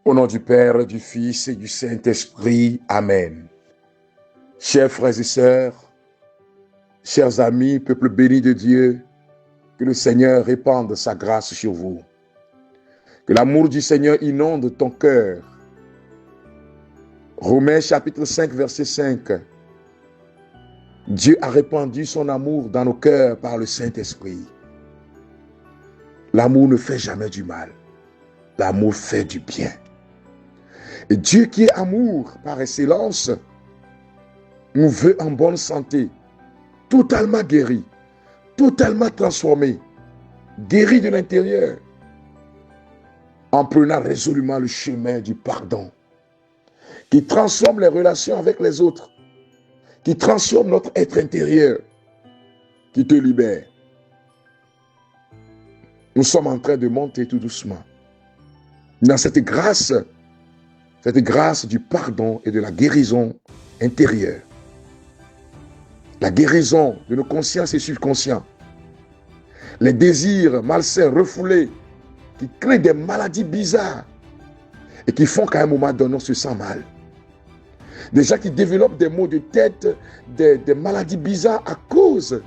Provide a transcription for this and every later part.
Au nom du Père, du Fils et du Saint-Esprit. Amen. Chers frères et sœurs, chers amis, peuple béni de Dieu, que le Seigneur répande sa grâce sur vous. Que l'amour du Seigneur inonde ton cœur. Romains chapitre 5, verset 5. Dieu a répandu son amour dans nos cœurs par le Saint-Esprit. L'amour ne fait jamais du mal. L'amour fait du bien. Et Dieu qui est amour par excellence, nous veut en bonne santé, totalement guéri, totalement transformé, guéri de l'intérieur, en prenant résolument le chemin du pardon, qui transforme les relations avec les autres, qui transforme notre être intérieur, qui te libère. Nous sommes en train de monter tout doucement dans cette grâce du pardon et de la guérison intérieure. La guérison de nos consciences et subconscients. Les désirs malsains refoulés qui créent des maladies bizarres et qui font qu'à un moment donné, on se sent mal. Des gens qui développent des maux de tête, des maladies bizarres à cause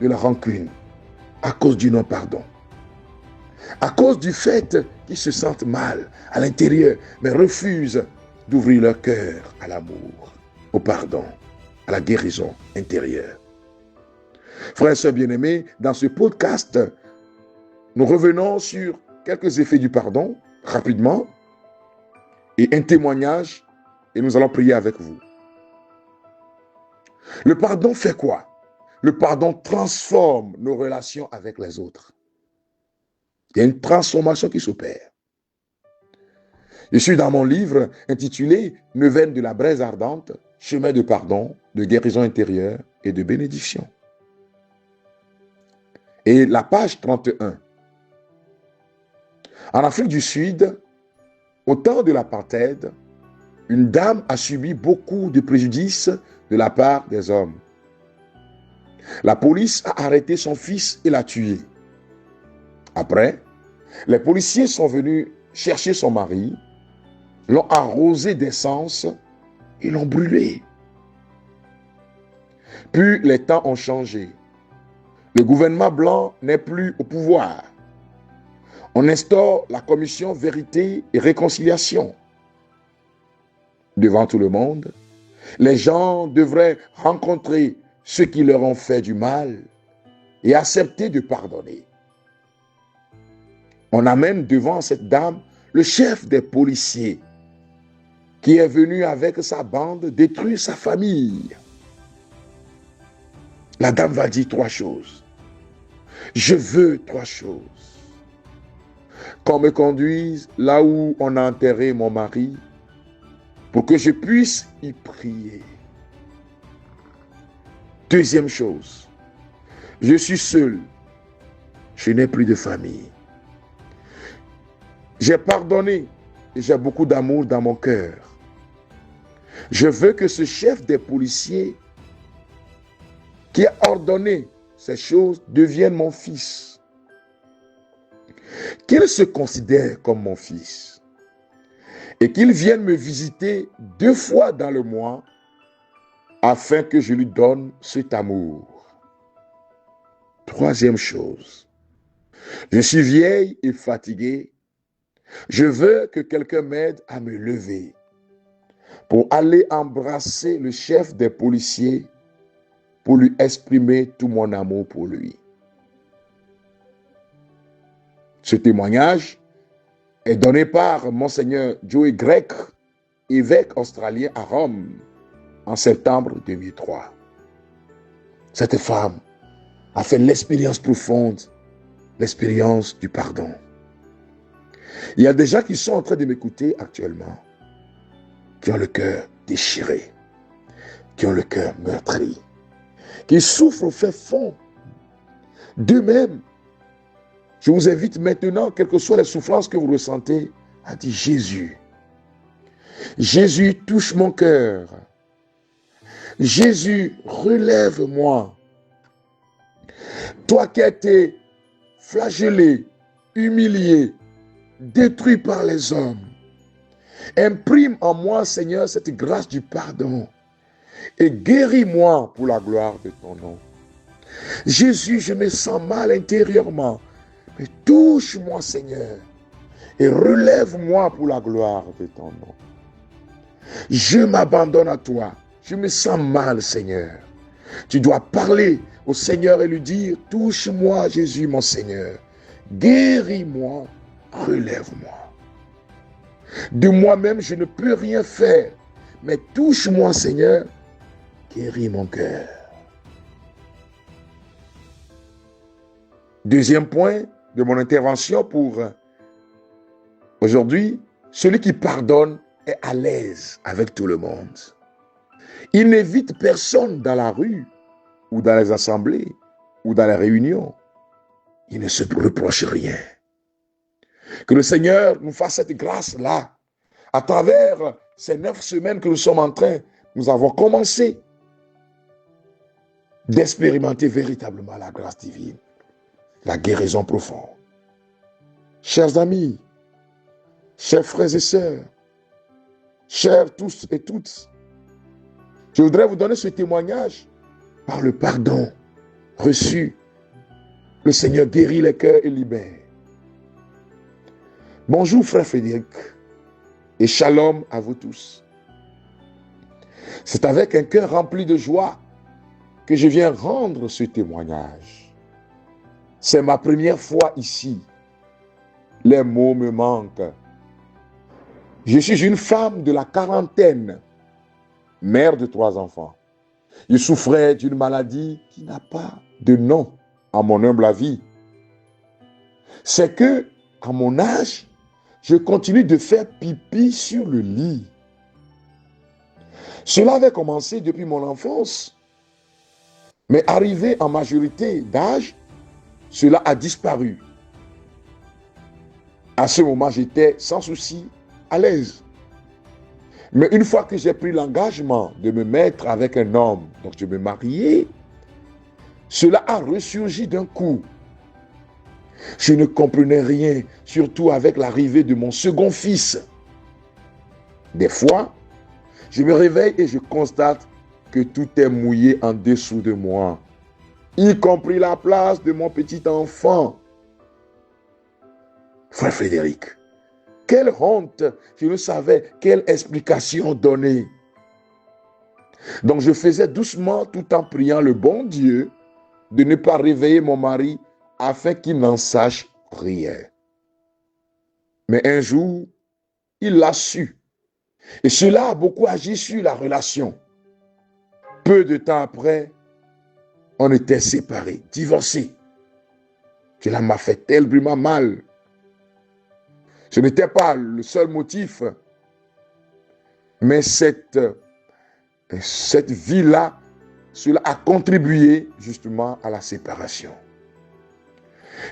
de la rancune, à cause du non-pardon, à cause du fait qu'ils se sentent mal à l'intérieur, mais refusent d'ouvrir leur cœur à l'amour, au pardon, à la guérison intérieure. Frères et sœurs bien-aimés, dans ce podcast, nous revenons sur quelques effets du pardon, rapidement, et un témoignage, et nous allons prier avec vous. Le pardon fait quoi? Le pardon transforme nos relations avec les autres. Il y a une transformation qui s'opère. Je suis dans mon livre intitulé « Neuvaine de la braise ardente, chemin de pardon, de guérison intérieure et de bénédiction ». Et la page 31. En Afrique du Sud, au temps de l'apartheid, une dame a subi beaucoup de préjudices de la part des hommes. La police a arrêté son fils et l'a tué. Après, les policiers sont venus chercher son mari, l'ont arrosé d'essence et l'ont brûlé. Puis les temps ont changé. Le gouvernement blanc n'est plus au pouvoir. On instaure la commission Vérité et Réconciliation. Devant tout le monde, les gens devraient rencontrer ceux qui leur ont fait du mal et accepter de pardonner. On amène devant cette dame le chef des policiers qui est venu avec sa bande détruire sa famille. La dame va dire 3 choses. Je veux 3 choses. Qu'on me conduise là où on a enterré mon mari pour que je puisse y prier. Deuxième chose, je suis seul. Je n'ai plus de famille. J'ai pardonné et j'ai beaucoup d'amour dans mon cœur. Je veux que ce chef des policiers qui a ordonné ces choses devienne mon fils. Qu'il se considère comme mon fils et qu'il vienne me visiter 2 fois dans le mois afin que je lui donne cet amour. Troisième chose, je suis vieille et fatiguée. Je veux que quelqu'un m'aide à me lever pour aller embrasser le chef des policiers pour lui exprimer tout mon amour pour lui. Ce témoignage est donné par Monseigneur Joey Grech, évêque australien à Rome, en septembre 2003. Cette femme a fait l'expérience profonde, l'expérience du pardon. Il y a des gens qui sont en train de m'écouter actuellement, qui ont le cœur déchiré, qui ont le cœur meurtri, qui souffrent au fin fond d'eux-mêmes. Je vous invite maintenant, quelles que soient les souffrances que vous ressentez, à dire Jésus. Jésus, touche mon cœur. Jésus, relève-moi. Toi qui as été flagellé, humilié, détruit par les hommes, Imprime en moi, Seigneur, cette grâce du pardon et guéris-moi pour la gloire de ton nom. Jésus, je me sens mal intérieurement, mais touche-moi, Seigneur, et relève-moi pour la gloire de ton nom. Je m'abandonne à toi. Je me sens mal, Seigneur. Tu dois parler au Seigneur et lui dire, touche-moi, Jésus, mon Seigneur. Guéris-moi, relève-moi. De moi-même, je ne peux rien faire, mais touche-moi, Seigneur, guéris mon cœur. Deuxième point de mon intervention pour aujourd'hui, celui qui pardonne est à l'aise avec tout le monde. Il n'évite personne dans la rue ou dans les assemblées ou dans les réunions. Il ne se reproche rien. Que le Seigneur nous fasse cette grâce-là à travers ces 9 semaines que nous avons commencé d'expérimenter véritablement la grâce divine, la guérison profonde. Chers amis, chers frères et sœurs, chers tous et toutes, je voudrais vous donner ce témoignage par le pardon reçu. Le Seigneur guérit les cœurs et libère. Bonjour frère Frédéric et shalom à vous tous. C'est avec un cœur rempli de joie que je viens rendre ce témoignage. C'est ma première fois ici. Les mots me manquent. Je suis une femme de la quarantaine, mère de 3 enfants. Je souffrais d'une maladie qui n'a pas de nom à mon humble avis. C'est que, à mon âge, je continue de faire pipi sur le lit. Cela avait commencé depuis mon enfance. Mais arrivé en majorité d'âge, cela a disparu. À ce moment, j'étais sans souci, à l'aise. Mais une fois que j'ai pris l'engagement de me mettre avec un homme, donc de me marier, cela a ressurgi d'un coup. Je ne comprenais rien, surtout avec l'arrivée de mon second fils. Des fois, je me réveille et je constate que tout est mouillé en dessous de moi, y compris la place de mon petit enfant. Frère Frédéric, quelle honte, je ne savais quelle explication donner. Donc je faisais doucement tout en priant le bon Dieu de ne pas réveiller mon mari afin qu'il n'en sache rien. Mais un jour, il l'a su. Et cela a beaucoup agi sur la relation. Peu de temps après, on était séparés, divorcés. Cela m'a fait tellement mal. Ce n'était pas le seul motif, mais cette vie-là, cela a contribué justement à la séparation.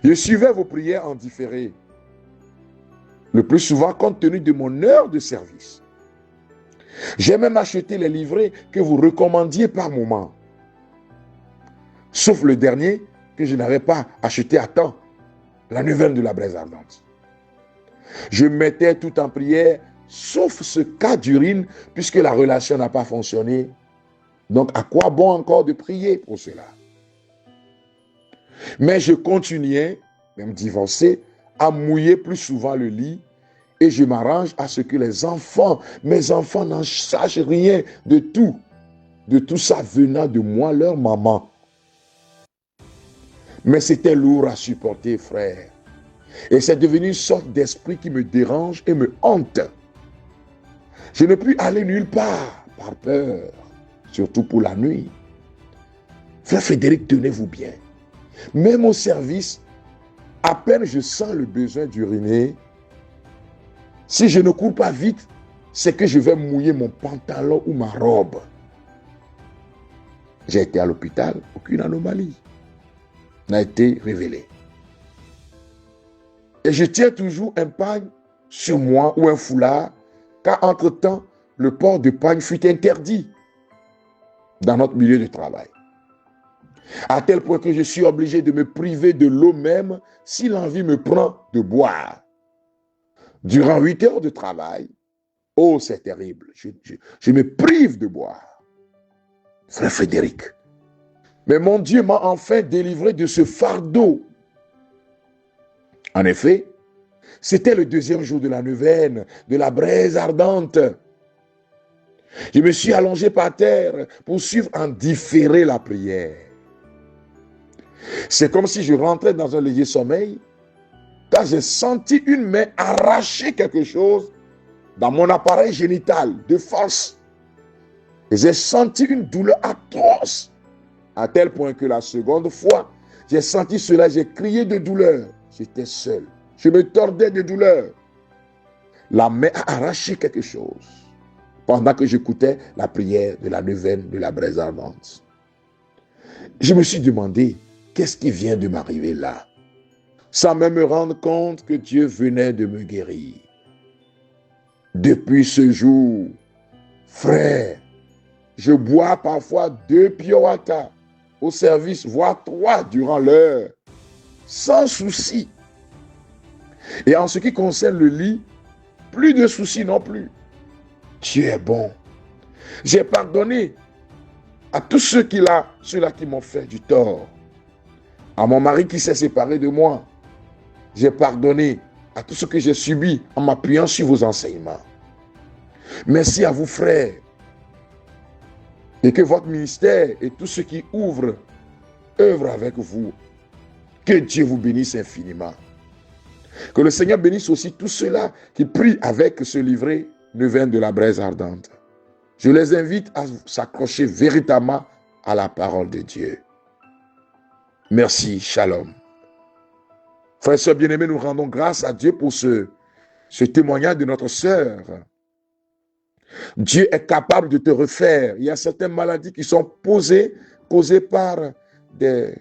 Je suivais vos prières en différé, le plus souvent compte tenu de mon heure de service. J'ai même acheté les livrets que vous recommandiez par moment. Sauf le dernier que je n'avais pas acheté à temps, la nouvelle de la braise ardente. Je mettais tout en prière, sauf ce cas d'urine, puisque la relation n'a pas fonctionné. Donc, à quoi bon encore de prier pour cela? Mais je continuais, même divorcé, à mouiller plus souvent le lit et je m'arrange à ce que mes enfants n'en sachent rien de tout ça venant de moi, leur maman. Mais c'était lourd à supporter, frère. Et c'est devenu une sorte d'esprit qui me dérange et me hante. Je ne puis aller nulle part par peur, surtout pour la nuit. Frère Frédéric, tenez-vous bien. Même au service, à peine je sens le besoin d'uriner. Si je ne cours pas vite, c'est que je vais mouiller mon pantalon ou ma robe. J'ai été à l'hôpital, aucune anomalie n'a été révélée. Et je tiens toujours un pagne sur moi ou un foulard, car entre-temps, le port de pagne fut interdit dans notre milieu de travail. À tel point que je suis obligé de me priver de l'eau même si l'envie me prend de boire. Durant 8 heures de travail, Oh, c'est terrible. Je me prive de boire. Frère Frédéric. Mais mon Dieu m'a enfin délivré de ce fardeau. En effet, c'était le deuxième jour de la neuvaine, de la braise ardente. Je me suis allongé par terre pour suivre en différé la prière. C'est comme si je rentrais dans un léger sommeil, quand j'ai senti une main arracher quelque chose dans mon appareil génital de force. Et j'ai senti une douleur atroce, à tel point que la seconde fois, j'ai senti cela, j'ai crié de douleur. J'étais seul. Je me tordais de douleur. La main a arraché quelque chose pendant que j'écoutais la prière de la neuvaine de la braise ardente. Je me suis demandé, qu'est-ce qui vient de m'arriver là? Sans même me rendre compte que Dieu venait de me guérir. Depuis ce jour, frère, je bois parfois 2 pure water au service, voire 3 durant l'heure, sans souci. Et en ce qui concerne le lit, plus de soucis non plus. Dieu est bon. J'ai pardonné à tous ceux-là qui m'ont fait du tort. À mon mari qui s'est séparé de moi. J'ai pardonné à tout ce que j'ai subi en m'appuyant sur vos enseignements. Merci à vous, frères. Et que votre ministère et tous ceux qui œuvrent avec vous. Que Dieu vous bénisse infiniment. Que le Seigneur bénisse aussi tous ceux-là qui prient avec ce livret neuvaine de la braise ardente. Je les invite à s'accrocher véritablement à la parole de Dieu. Merci, shalom. Frères et sœurs bien-aimés, nous rendons grâce à Dieu pour ce témoignage de notre sœur. Dieu est capable de te refaire. Il y a certaines maladies qui sont causées par des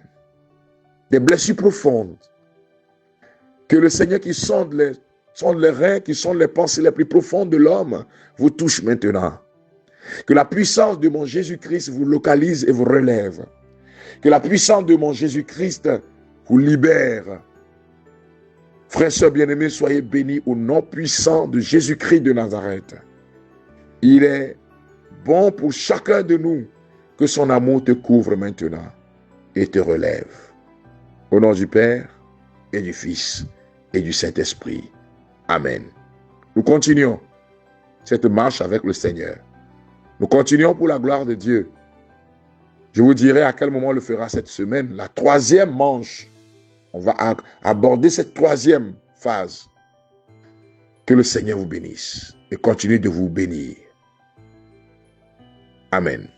blessures profondes. Que le Seigneur qui sonde les reins, qui sonde les pensées les plus profondes de l'homme, vous touche maintenant. Que la puissance de mon Jésus-Christ vous localise et vous relève. Que la puissance de mon Jésus-Christ vous libère. Frères et sœurs bien-aimés, soyez bénis au nom puissant de Jésus-Christ de Nazareth. Il est bon pour chacun de nous que son amour te couvre maintenant et te relève. Au nom du Père et du Fils et du Saint-Esprit. Amen. Nous continuons cette marche avec le Seigneur. Nous continuons pour la gloire de Dieu. Je vous dirai à quel moment on le fera cette semaine. La 3e manche. On va aborder cette 3e phase. Que le Seigneur vous bénisse et continue de vous bénir. Amen.